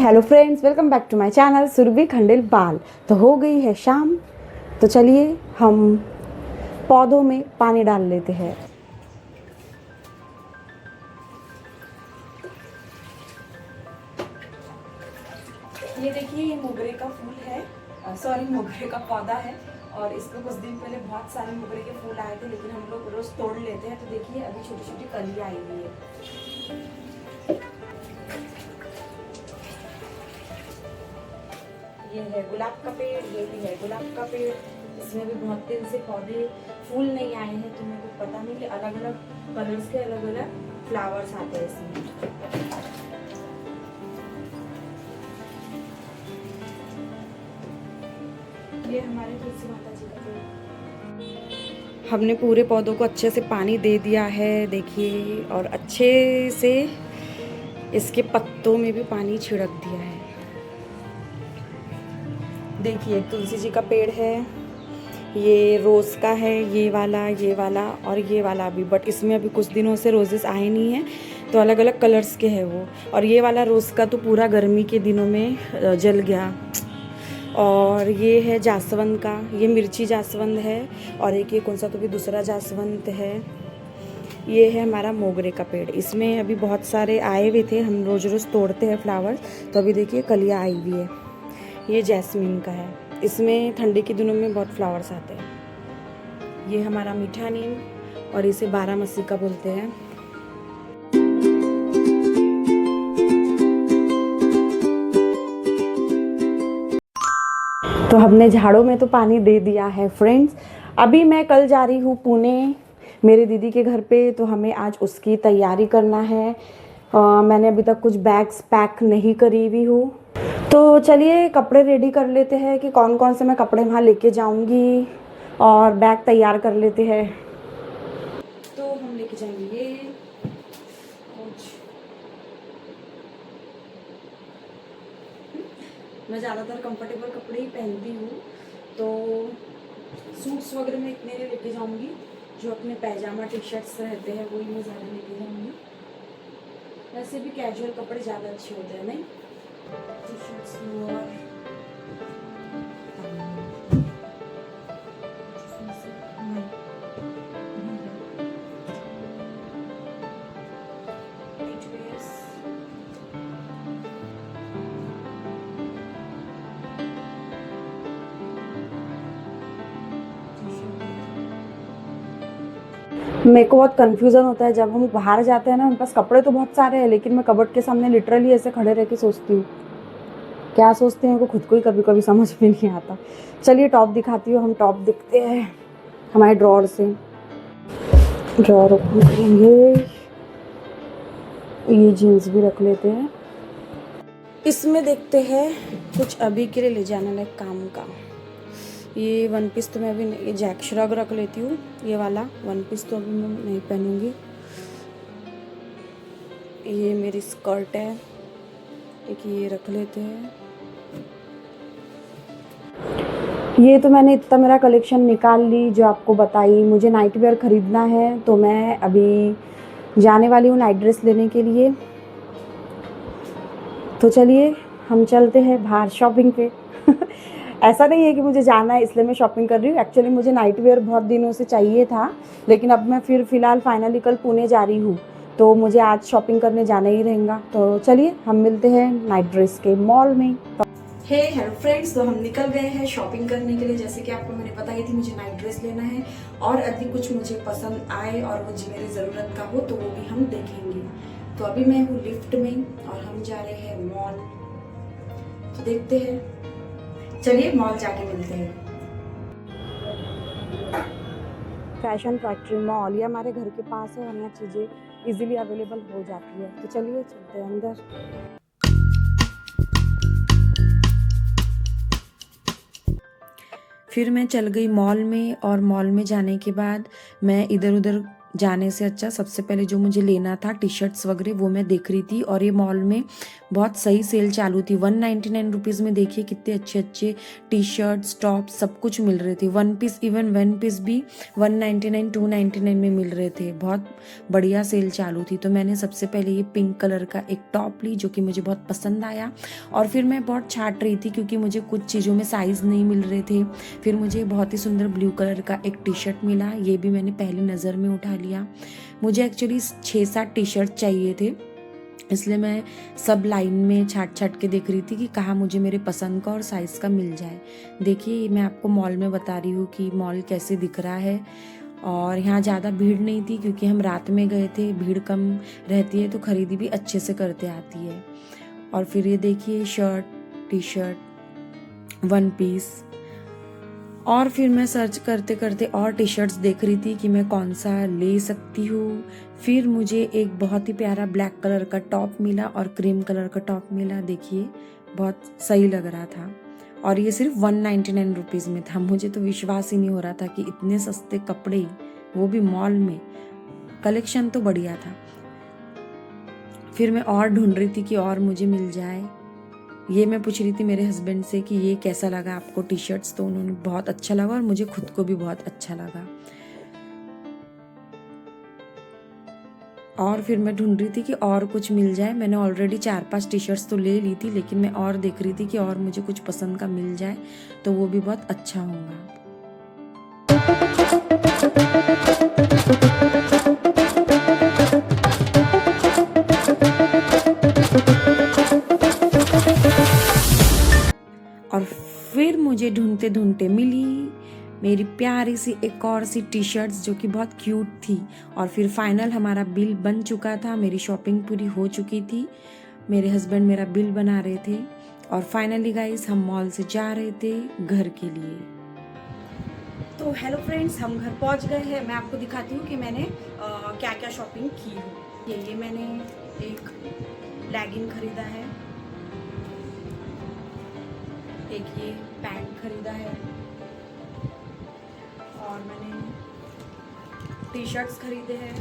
Hello friends, welcome back to my channel Surabhi Khandelwal. तो हो गई है शाम, तो चलिए हम पौधों में पानी डाल लेते हैं। ये देखिए, ये मोगरे का फूल है, सॉरी मोगरे का पौधा है। और इसको कुछ दिन पहले बहुत सारे मोगरे के फूल आए थे, लेकिन हम लोग रोज तोड़ लेते हैं। तो देखिए अभी छोटी छोटी कलियां आई हुई है। ये है गुलाब का पेड़, ये भी है गुलाब का पेड़। इसमें भी बहुत दिन से पौधे फूल नहीं आए हैं, तो मेरे को पता नहीं कि अलग अलग कलर्स के अलग अलग फ्लावर्स आते हैं इसमें। ये हमारे तुलसी माता जी का पेड़। हमने पूरे पौधों को अच्छे से पानी दे दिया है, देखिए, और अच्छे से इसके पत्तों में भी पानी छिड़क दिया है। देखिए तुलसी जी का पेड़ है, ये रोज़ का है, ये वाला और ये वाला भी, बट इसमें अभी कुछ दिनों से रोजेस आए नहीं हैं, तो अलग अलग कलर्स के हैं वो। और ये वाला रोज़ का तो पूरा गर्मी के दिनों में जल गया। और ये है जासवंत का, ये मिर्ची जासवंत है। और एक ये कौन सा तो भी दूसरा जासवंत है। ये है हमारा मोगरे का पेड़, इसमें अभी बहुत सारे आए हुए थे, हम रोज़ रोज़ तोड़ते हैं फ्लावर्स, तो अभी देखिए कलियाँ आई हुई है। ये जैस्मिन का है, इसमें ठंडी के दिनों में बहुत फ्लावर्स आते हैं। ये हमारा मीठा नीम, और इसे 12 का बोलते हैं। तो हमने झाड़ों में तो पानी दे दिया है फ्रेंड्स। अभी मैं कल जा रही हूँ पुणे मेरे दीदी के घर पे, तो हमें आज उसकी तैयारी करना है। मैंने अभी तक कुछ बैग्स पैक नहीं करी हुई हूँ, तो चलिए कपड़े रेडी कर लेते हैं कि कौन कौन से मैं कपड़े वहाँ लेके जाऊँगी, और बैग तैयार कर लेते हैं। तो हम लेके जाएंगे ये मैं ज़्यादातर कंफर्टेबल कपड़े ही पहनती हूँ, तो सूट्स वगैरह मैं इतने नहीं लेके जाऊँगी, जो अपने पैजामा टी शर्ट्स रहते हैं वही मैं ज़्यादा लेके जाऊँगी। वैसे भी कैजुअल कपड़े ज़्यादा अच्छे होते हैं, नहीं? टी शर्ट्स और मेरे को बहुत कन्फ्यूज़न होता है जब हम बाहर जाते हैं ना, मेरे पास कपड़े तो बहुत सारे हैं, लेकिन मैं कबर्ड के सामने लिटरली ऐसे खड़े रह के सोचती हूँ, क्या सोचती हूँ, खुद को ही कभी कभी समझ में नहीं आता। चलिए टॉप दिखाती हूँ, हम टॉप दिखते हैं हमारे ड्रॉर से। ड्रॉर ओपन करेंगे, ये जीन्स भी रख लेते हैं। इसमें देखते हैं कुछ अभी के लिए ले जाने लायक काम का। ये वन पीस तो मैं अभी ये जैक श्रग रख लेती हूँ, ये वाला वन पीस तो अभी मैं नहीं पहनूंगी। ये मेरी स्कर्ट है, एक ये रख लेते हैं। ये तो मैंने इतना मेरा कलेक्शन निकाल ली जो आपको बताई। मुझे नाइट वेयर ख़रीदना है, तो मैं अभी जाने वाली हूँ नाइट ड्रेस लेने के लिए। तो चलिए हम चलते हैं बाहर शॉपिंग पे। ऐसा नहीं है कि मुझे जाना है इसलिए मैं शॉपिंग कर रही हूँ, एक्चुअली मुझे नाइट वेयर बहुत दिनों से चाहिए था, लेकिन अब मैं फ़िलहाल फाइनली कल पुणे जा रही हूँ, तो मुझे आज शॉपिंग करने जाना ही रहेगा। तो चलिए हम मिलते हैं नाइट ड्रेस के मॉल में। हेलो फ्रेंड्स, तो हम निकल गए हैं शॉपिंग करने के लिए। जैसे कि आपको मैंने बताई थी, मुझे नाइट ड्रेस लेना है, और यदि कुछ मुझे पसंद आए और वो मेरी ज़रूरत का हो तो वो भी हम देखेंगे। तो अभी मैं हूँ लिफ्ट में और हम जा रहे हैं मॉल, तो देखते हैं, चलिए मॉल जाके मिलते हैं। फैशन फैक्ट्री मॉल, ये हमारे घर के पास है और यहाँ चीज़ें इजीली अवेलेबल हो जाती है। तो चलिए चलते हैं अंदर। फिर मैं चल गई मॉल में, और मॉल में जाने के बाद मैं इधर उधर जाने से अच्छा सबसे पहले जो मुझे लेना था टी शर्ट्स वगैरह वो मैं देख रही थी, और ये मॉल में बहुत सही सेल चालू थी। 199 रुपीज़ में देखिए कितने अच्छे अच्छे टी शर्ट्स टॉप सब कुछ मिल रहे थे। One piece, even one piece भी 199 299 में मिल रहे थे। बहुत बढ़िया सेल चालू थी। तो मैंने सबसे पहले ये पिंक कलर का एक टॉप ली जो कि मुझे बहुत पसंद आया, और फिर मैं बहुत छाट रही थी क्योंकि मुझे कुछ चीज़ों में साइज़ नहीं मिल रहे थे। फिर मुझे बहुत ही सुंदर ब्लू कलर का एक टी शर्ट मिला, ये भी मैंने पहली नज़र में उठा लिया। मुझे एक्चुअली 6-7 टी शर्ट चाहिए थे, इसलिए मैं सब लाइन में छाट छाट के देख रही थी कि कहाँ मुझे मेरे पसंद का और साइज़ का मिल जाए। देखिए मैं आपको मॉल में बता रही हूँ कि मॉल कैसे दिख रहा है, और यहाँ ज़्यादा भीड़ नहीं थी क्योंकि हम रात में गए थे, भीड़ कम रहती है तो खरीदी भी अच्छे से करते आती है। और फिर ये देखिए shirt, T shirt, one piece, और फिर मैं सर्च करते करते और टी शर्ट्स देख रही थी कि मैं कौन सा ले सकती हूँ। फिर मुझे एक बहुत ही प्यारा ब्लैक कलर का टॉप मिला और क्रीम कलर का टॉप मिला। देखिए बहुत सही लग रहा था, और ये सिर्फ 199 रुपीज़ में था। मुझे तो विश्वास ही नहीं हो रहा था कि इतने सस्ते कपड़े, वो भी मॉल में। कलेक्शन तो बढ़िया था। फिर मैं और ढूंढ रही थी कि और मुझे मिल जाए। ये मैं पूछ रही थी मेरे हस्बैंड से कि ये कैसा लगा आपको टी शर्ट्स, तो उन्होंने बहुत अच्छा लगा और मुझे खुद को भी बहुत अच्छा लगा। और फिर मैं ढूंढ रही थी कि और कुछ मिल जाए। मैंने ऑलरेडी 4-5 टी शर्ट्स तो ले ली थी, लेकिन मैं और देख रही थी कि और मुझे कुछ पसंद का मिल जाए तो वो भी बहुत अच्छा होगा। और फिर मुझे ढूंढते ढूंढते मिली मेरी प्यारी सी एक और सी टी शर्ट्स जो कि बहुत क्यूट थी। और फिर फाइनल हमारा बिल बन चुका था, मेरी शॉपिंग पूरी हो चुकी थी। मेरे हस्बैंड मेरा बिल बना रहे थे, और फाइनली गाइस हम मॉल से जा रहे थे घर के लिए। तो हेलो फ्रेंड्स, हम घर पहुंच गए हैं। मैं आपको दिखाती हूँ कि मैंने क्या क्या शॉपिंग की है। ये मैंने एक लेगिंग खरीदा है, एक ये पैंट खरीदा है, और मैंने टी शर्ट्स खरीदे हैं,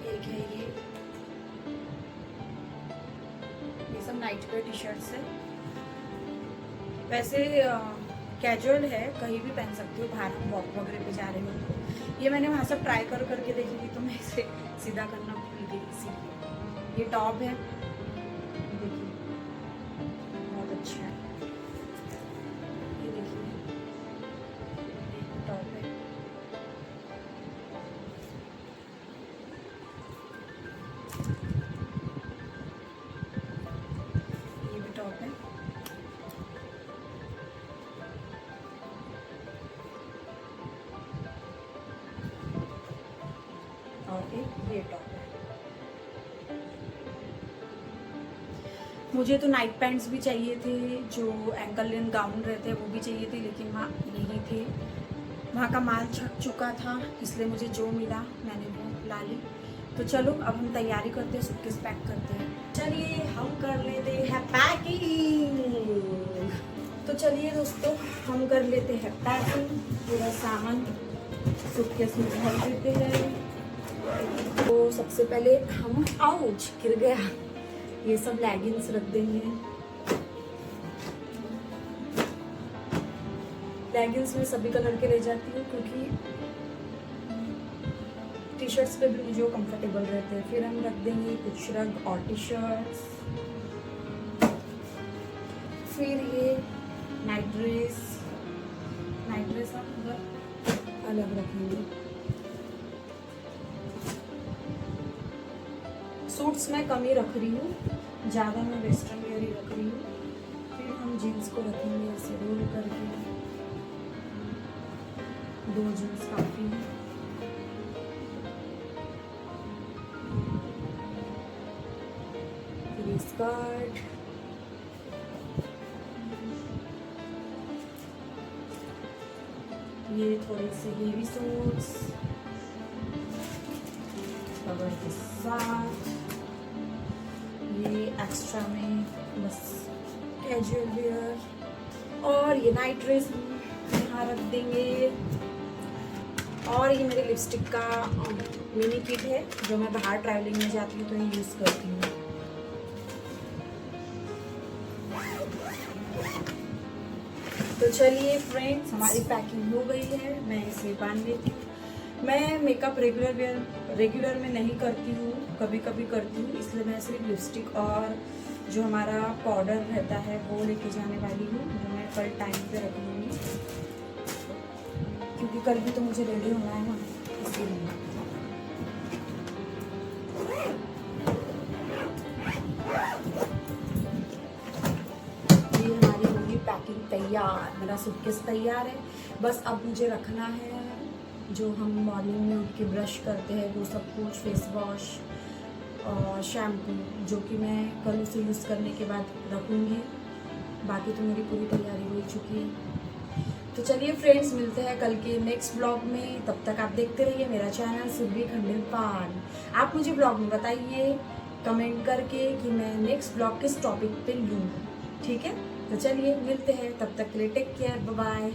एक है ये सब नाइट वेयर टी शर्ट्स है। वैसे कैजुअल है, कहीं भी पहन सकते हो, बाहर हम वॉक वगैरह पे जा रहे हो तो। ये मैंने वहाँ सब ट्राई करके देखी थी तो मैं इसे सीधा करना भूल गई, इसीलिए। ये टॉप है, देखिए बहुत अच्छा है। ये देखिए टॉप है, ये भी टॉप है, और एक ये टॉप है। मुझे तो नाइट पैंट्स भी चाहिए थे, जो एंकल लेंथ गाउन रहते हैं वो भी चाहिए थे, लेकिन वहाँ नहीं थे, वहाँ का माल छट चुका था, इसलिए मुझे जो मिला मैंने वो ला ली। तो चलो अब हम तैयारी करते हैं, सूटकेस पैक करते हैं। चलिए हम कर लेते हैं पैकिंग। तो चलिए दोस्तों हम कर लेते हैं पैकिंग, पूरा सामान सूटकेस में भर देते हैं। तो सबसे पहले हम, आउच गिर गया, ये सब लेगिंग्स रख देंगे। लेगिंग्स में सभी कलर के ले जाती हूँ क्योंकि टी शर्ट्स पे भी मुझे वो कंफर्टेबल रहते हैं। फिर हम रख देंगे कुछ श्रग और टी शर्ट्स। फिर ये नाइट ड्रेस हम उधर अलग रखेंगे। सूट्स मैं कम ही रख रही हूँ, ज़्यादा मैं वेस्टर्न वेयर ही रख रही हूँ। फिर हम जीन्स को रखेंगे ऐसे रोल करके, 2 जीन्स काफ़ी है। फिर स्कर्ट, ये थोड़े से हेवी सूट्स कवर के साथ, ये एक्स्ट्रा में बस कैजुअल वेयर, और ये नाइट ड्रेस यहाँ रख देंगे। और ये मेरे लिपस्टिक का मिनी किट है जो मैं बाहर ट्रैवलिंग में जाती हूँ तो ये यूज़ करती हूँ। तो चलिए फ्रेंड्स, हमारी पैकिंग हो गई है, मैं इसे बांध लेती हूँ। मैं मेकअप रेगुलर में नहीं करती हूँ, कभी कभी करती हूँ, इसलिए मैं सिर्फ लिपस्टिक और जो हमारा पाउडर रहता है वो लेके जाने वाली हूँ, जो मैं कल टाइम पे रख लूँगी क्योंकि कल भी तो मुझे रेडी होना है ना, इसीलिए। ये हमारी होगी पैकिंग तैयार, मेरा सूटकेस तैयार है। बस अब मुझे रखना है जो हम मॉर्निंग में उठ के ब्रश करते हैं वो सब कुछ, फेस वॉश और शैम्पू, जो कि मैं कल उसे यूज़ करने के बाद रखूँगी। बाकी तो मेरी पूरी तैयारी हो चुकी है। तो चलिए फ्रेंड्स, मिलते हैं कल के नेक्स्ट ब्लॉग में। तब तक आप देखते रहिए मेरा चैनल सुरभि खंडेलवाल। आप मुझे ब्लॉग में बताइए कमेंट करके कि मैं नेक्स्ट ब्लॉग किस टॉपिक पे लूँ, ठीक है। तो चलिए मिलते हैं, तब तक के लिए टेक केयर, बाय बाय।